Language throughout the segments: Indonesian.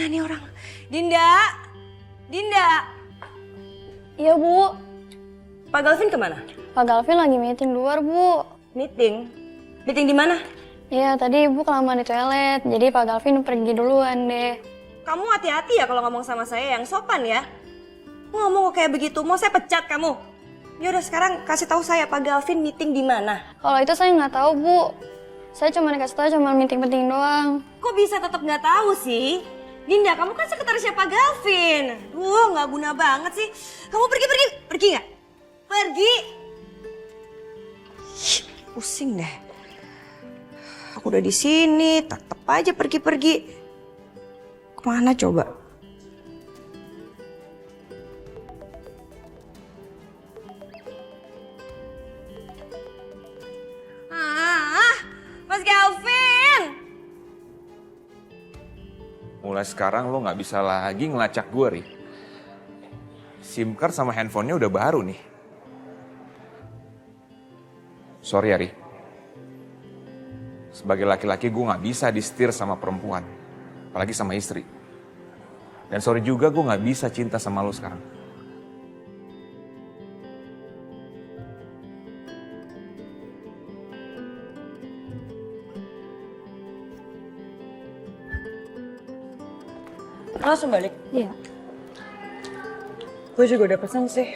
Kemana nih orang? Dinda? Dinda? Iya, Bu. Pak Galvin kemana? Pak Galvin lagi meeting luar, Bu. Meeting? Meeting di mana? Iya, tadi Ibu kelamaan di toilet, jadi Pak Galvin pergi duluan deh. Kamu hati-hati ya kalau ngomong sama saya yang sopan ya. Ngomong kok kayak begitu, mau saya pecat kamu. Ya udah sekarang kasih tahu saya Pak Galvin meeting di mana. Kalau itu saya nggak tahu, Bu. Saya cuma dikasih tahu cuma meeting penting doang. Kok bisa tetap nggak tahu sih? Dinda, kamu kan sekretarisnya Pak Galvin. Nggak guna banget sih. Kamu pergi nggak? Pergi. Ih, pusing deh. Aku udah di sini, tetep aja pergi. Kemana coba? Mas Galvin! Mulai sekarang lo nggak bisa lagi ngelacak gue, Ri. SIM card sama handphonenya udah baru nih. Sorry ya, Ri. Sebagai laki-laki gue nggak bisa disetir sama perempuan. Apalagi sama istri. Dan sorry juga gue nggak bisa cinta sama lo sekarang. Langsung balik? Iya. Gue juga udah pesen sih.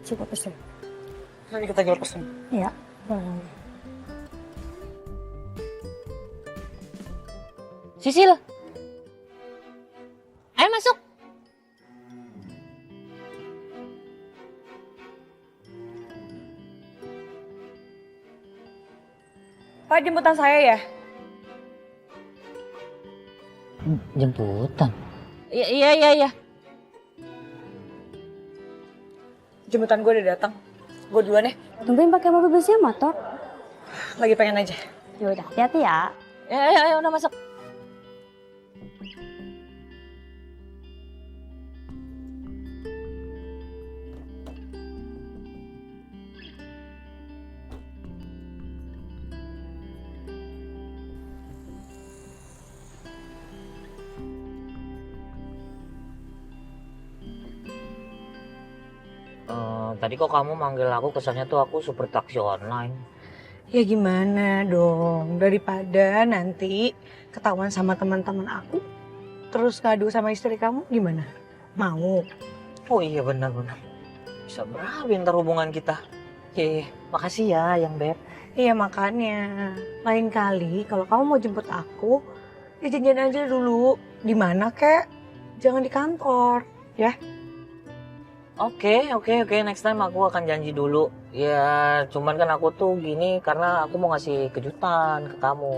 Coba pesen. Nanti kita tinggal pesen. Iya. Sisil, ayo masuk. Pak, jemputan saya ya? Jemputan? Iya. Jemputan gue udah datang. Gue duluan ya. Tungguin pakai mobil busnya motor. Lagi pengen aja. Ya udah, hati-hati ya. Ayo, udah masuk. Tadi kok kamu manggil aku kesannya tuh aku super taksi online. Ya gimana dong, daripada nanti ketahuan sama teman-teman aku, terus ngadu sama istri kamu gimana? Mau? Oh iya benar-benar. Bisa berabe ntar hubungan kita. Makasih ya yang Beb. Iya makanya, lain kali kalau kamu mau jemput aku, ya janjian aja dulu. Di mana kek? Jangan di kantor, ya? Oke, next time aku akan janji dulu. Ya, cuman kan aku tuh gini karena aku mau ngasih kejutan ke kamu.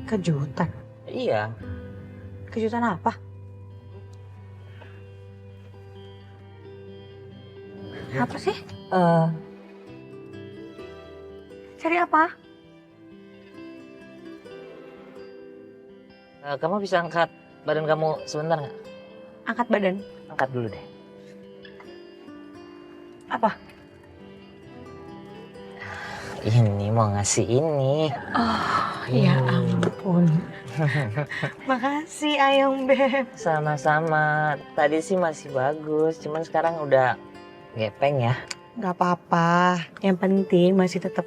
Kejutan? Iya. Kejutan apa? Apa sih? Cari apa? Kamu bisa angkat badan kamu sebentar nggak? Angkat badan. Angkat dulu deh. Apa? Ini mau ngasih ini. Oh, ya ampun. Makasih Ayang Beb. Sama-sama. Tadi sih masih bagus, cuman sekarang udah gepeng ya. Gak apa-apa, yang penting masih tetap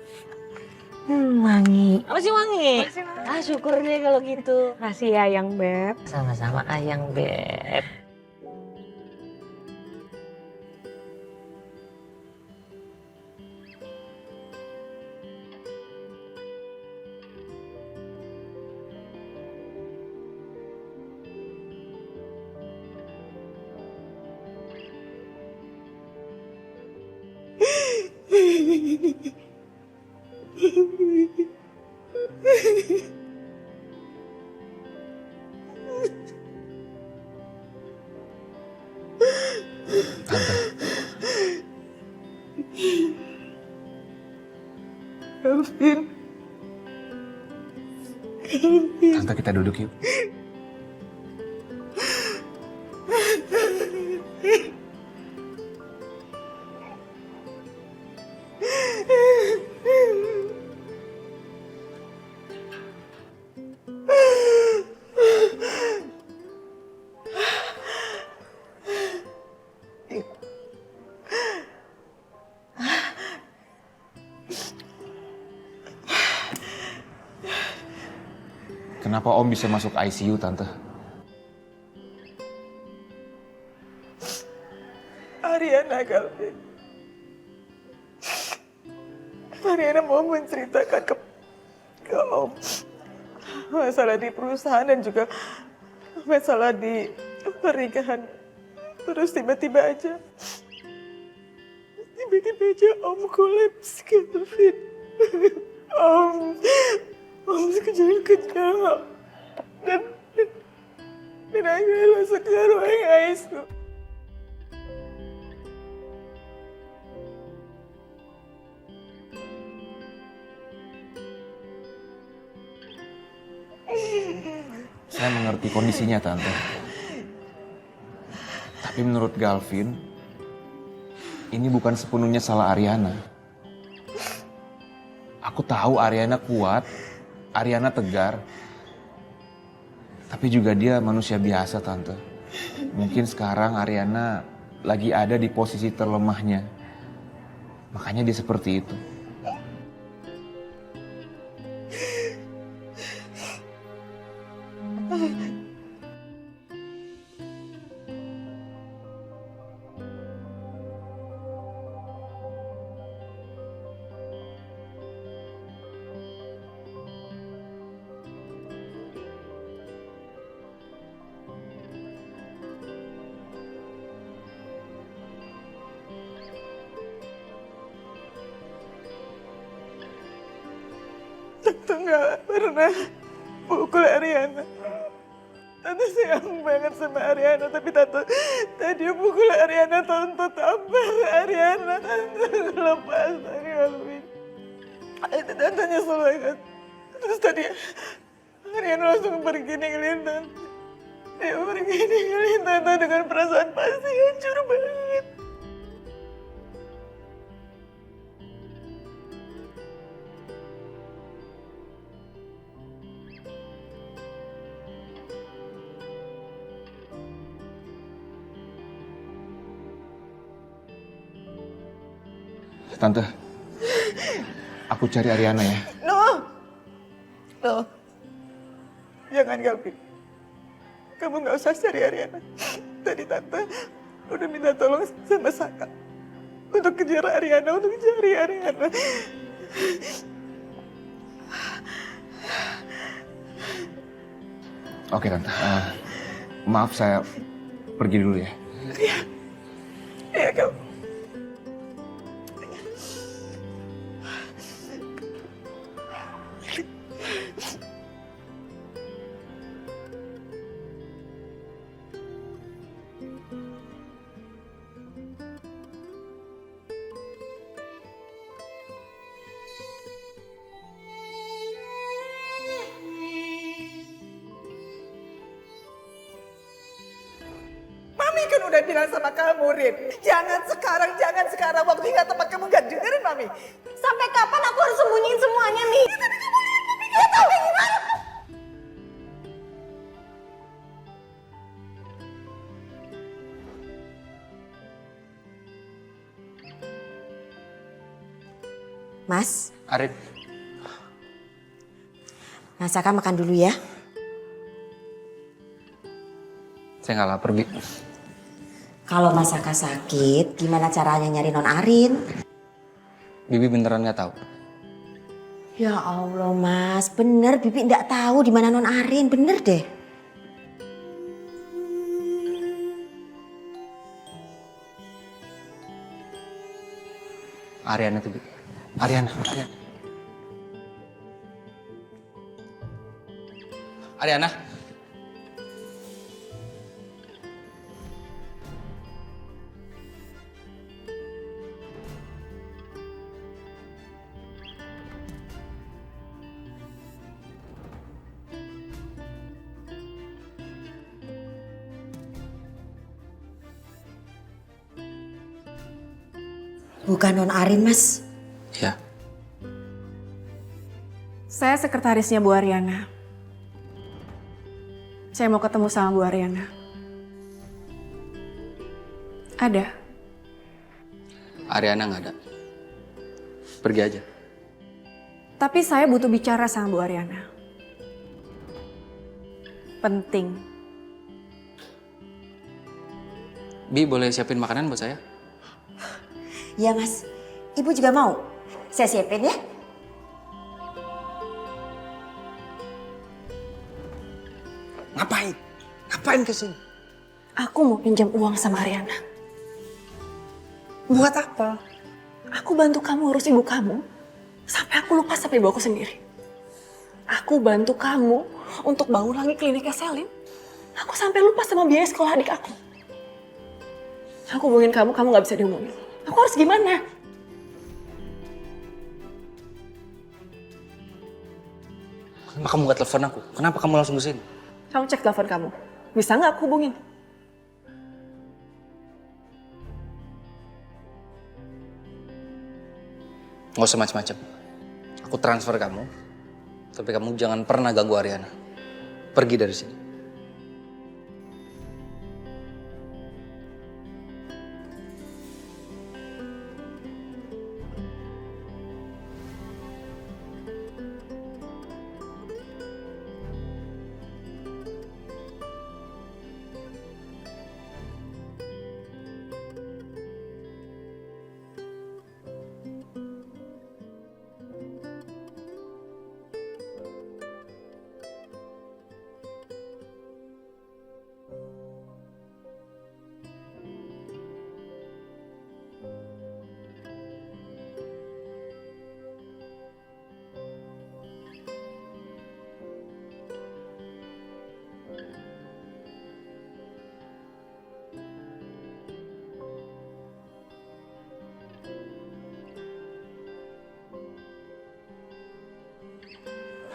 wangi. Masih wangi? Ah syukur deh kalau gitu. Makasih ya Ayang Beb. Sama-sama Ayang Beb. Tante. Tante kita duduk yuk. Kenapa Om bisa masuk ICU, Tante? Ariana, Galvin. Ariana mau menceritakan ke Om masalah di perusahaan dan juga masalah di pernikahan. Terus tiba-tiba aja Om kolaps, Galvin. Om sekejap-kejap dan akhirnya masuk ke ruang ICU. Saya mengerti kondisinya, Tante. Tapi menurut Galvin, ini bukan sepenuhnya salah Ariana. Aku tahu Ariana kuat, Ariana tegar. Tapi juga dia manusia biasa, Tante. Mungkin sekarang Ariana lagi ada di posisi terlemahnya. Makanya dia seperti itu. Tante nggak pernah pukul Ariana. Tante sayang banget sama Ariana, tapi tadi pukul Ariana, Tante tampar Ariana, Tante lepas dari Galvin. Tante nyesel banget. Terus tadi Ariana langsung pergi ninggalin Tante. Dia pergi ninggalin Tante dengan perasaan pasti hancur banget. Tante, aku cari Ariana ya. No. Jangan, Galvin. Kamu nggak usah cari Ariana. Tadi Tante udah minta tolong sama Saka untuk kejar Ariana, untuk cari Ariana. Oke, Tante. Maaf, saya pergi dulu ya. Iya, kamu. Mami kan udah bilang sama kamu, Rin. Jangan sekarang. Waktu nggak tepat, kamu nggak dengerin Mami. Sampai kapan aku harus sembunyiin semuanya nih? Tapi kamu lihat Mami nggak tahu gimana. Mas, Arif, Mas Saka makan dulu ya. saya nggak lapar, Bi. Kalau Mas Saka sakit, gimana caranya nyari Non Arin? Bibi beneran nggak tahu. Ya Allah Mas, bener Bibi nggak tahu di mana Non Arin, bener deh. Ariana tuh, Bi. Ariana. Ariana. Bukan Non Arin Mas. Ya. Saya sekretarisnya Bu Ariana. Saya mau ketemu sama Bu Ariana. Ada? Ariana nggak ada. Pergi aja. Tapi saya butuh bicara sama Bu Ariana. Penting. Bi, boleh siapin makanan buat saya? Iya mas, ibu juga mau. Saya siapin ya. Ngapain? Ngapain kesini? Aku mau pinjam uang sama Ariana. Buat apa? Aku bantu kamu urus ibu kamu. Sampai aku lupa sampai ibu aku sendiri. Aku bantu kamu untuk bangun lagi kliniknya Selin. Aku sampai lupa sama biaya sekolah adik aku. Aku hubungin kamu, kamu gak bisa dihubungin. Aku harus gimana? Kenapa kamu gak telepon aku? Kenapa kamu langsung kesini? Kamu cek telepon kamu. Bisa nggak aku hubungin? Gak usah macem-macem. Aku transfer kamu. Tapi kamu jangan pernah ganggu Ariana. Pergi dari sini.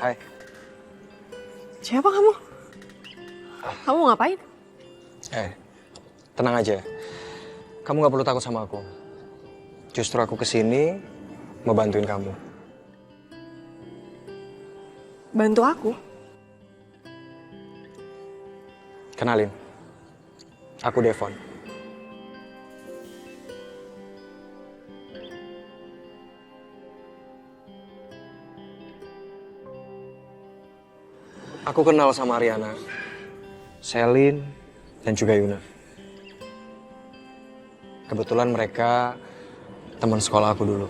Hai. Siapa kamu? Kamu ngapain? Tenang aja. Kamu gak perlu takut sama aku. Justru aku kesini mau bantuin kamu. Bantu aku? Kenalin, aku Devon. Aku kenal sama Ariana, Selin, dan juga Yuna. Kebetulan mereka teman sekolah aku dulu.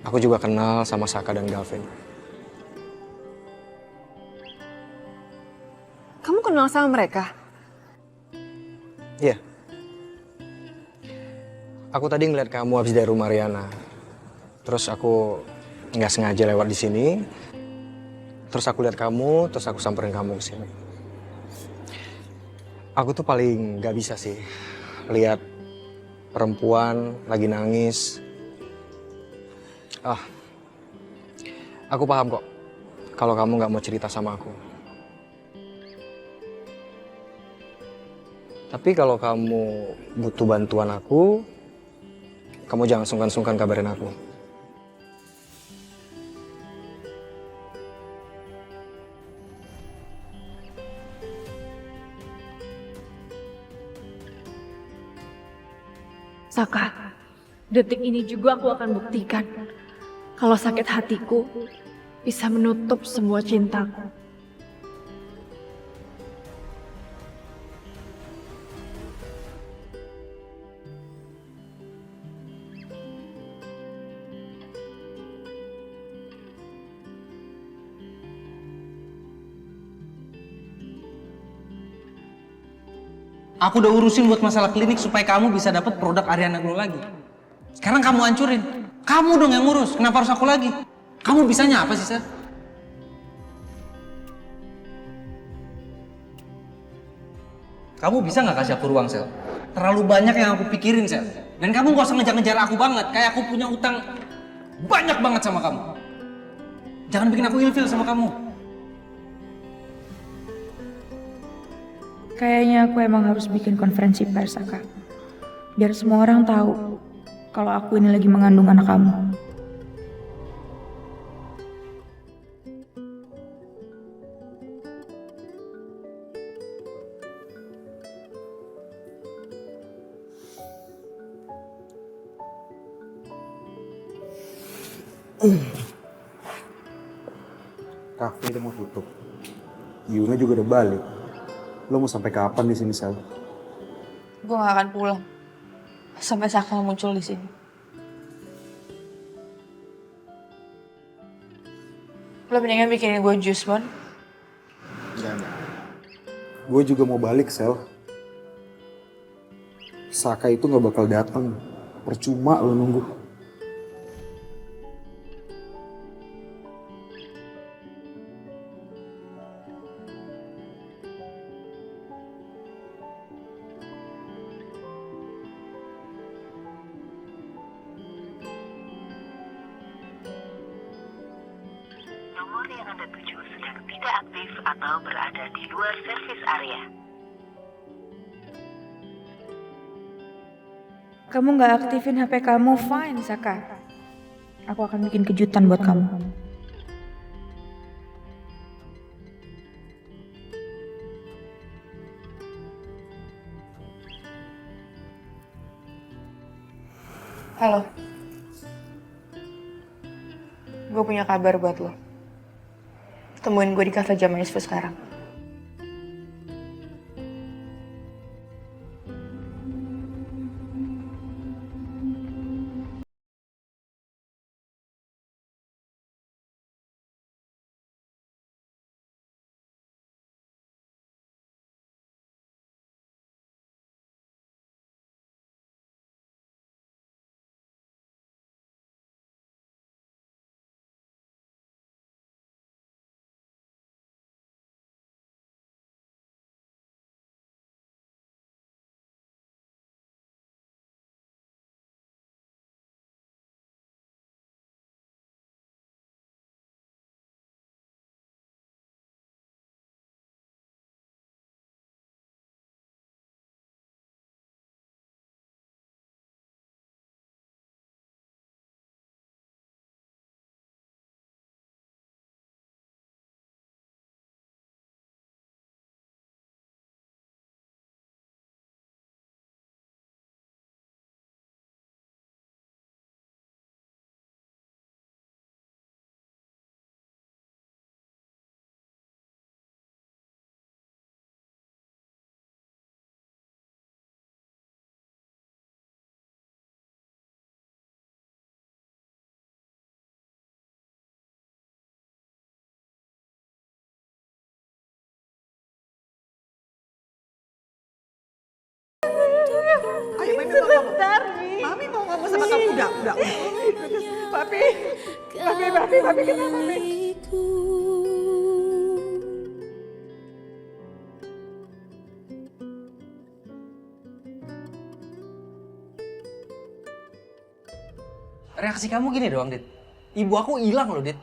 Aku juga kenal sama Saka dan Gavin. Kamu kenal sama mereka? Iya. Aku tadi ngeliat kamu habis dari rumah Ariana. Terus aku nggak sengaja lewat di sini. Terus aku lihat kamu, terus aku samperin kamu ke sini. Aku tuh paling nggak bisa sih lihat perempuan lagi nangis. Aku paham kok kalau kamu nggak mau cerita sama aku. Tapi kalau kamu butuh bantuan aku, kamu jangan sungkan-sungkan kabarin aku. Saka, detik ini juga aku akan buktikan kalau sakit hatiku bisa menutup semua cintaku. Aku udah urusin buat masalah klinik supaya kamu bisa dapat produk Ariana Glow lagi. Sekarang kamu hancurin. Kamu dong yang ngurus. Kenapa harus aku lagi? Kamu bisanya apa sih, Sel? Kamu bisa nggak kasih aku ruang, Sel? Terlalu banyak yang aku pikirin, Sel. Dan kamu gak usah ngejar-ngejar aku banget. Kayak aku punya utang banyak banget sama kamu. Jangan bikin aku ilfil sama kamu. Kayaknya aku emang harus bikin konferensi pers, Kak. Biar semua orang tahu kalau aku ini lagi mengandung anak kamu. Kafe udah mau tutup. Yuna juga udah balik. Lo mau sampai kapan di sini, Sel? Gue gak akan pulang sampai Saka muncul di sini. Lo mendingan bikinin gue jus, Mon. Enggak. Gue juga mau balik, Sel. Saka itu gak bakal datang. Percuma lo nunggu. Nomor yang Anda tuju sedang tidak aktif atau berada di luar servis area. Kamu gak aktifin HP kamu, fine, Saka. Aku akan bikin kejutan buat kamu. Halo. Gue punya kabar buat lo. Temuin gue di cafe Jamanisme sekarang. Ayo, Mami mau sebentar, Mami mau ngomong sama kamu. Udah. Papi kenapa, Papi? Reaksi kamu gini doang, Dit. Ibu aku hilang loh, Dit.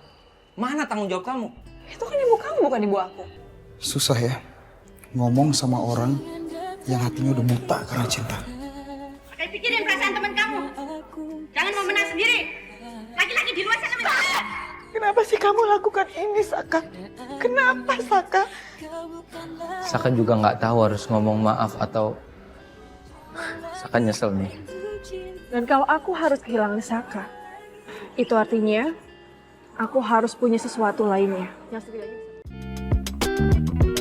Mana tanggung jawab kamu? Itu kan ibu kamu, bukan ibu aku. Susah ya ngomong sama orang yang hatinya udah buta karena cinta. Pakai pikirin perasaan teman kamu. Jangan mau menang sendiri. Laki-laki di luar sana menang. Kenapa sih kamu lakukan ini, Saka? Kenapa, Saka? Saka juga nggak tahu harus ngomong maaf atau Saka nyesel nih. Dan kalau aku harus kehilangan Saka, itu artinya aku harus punya sesuatu lainnya yang setidaknya bisa...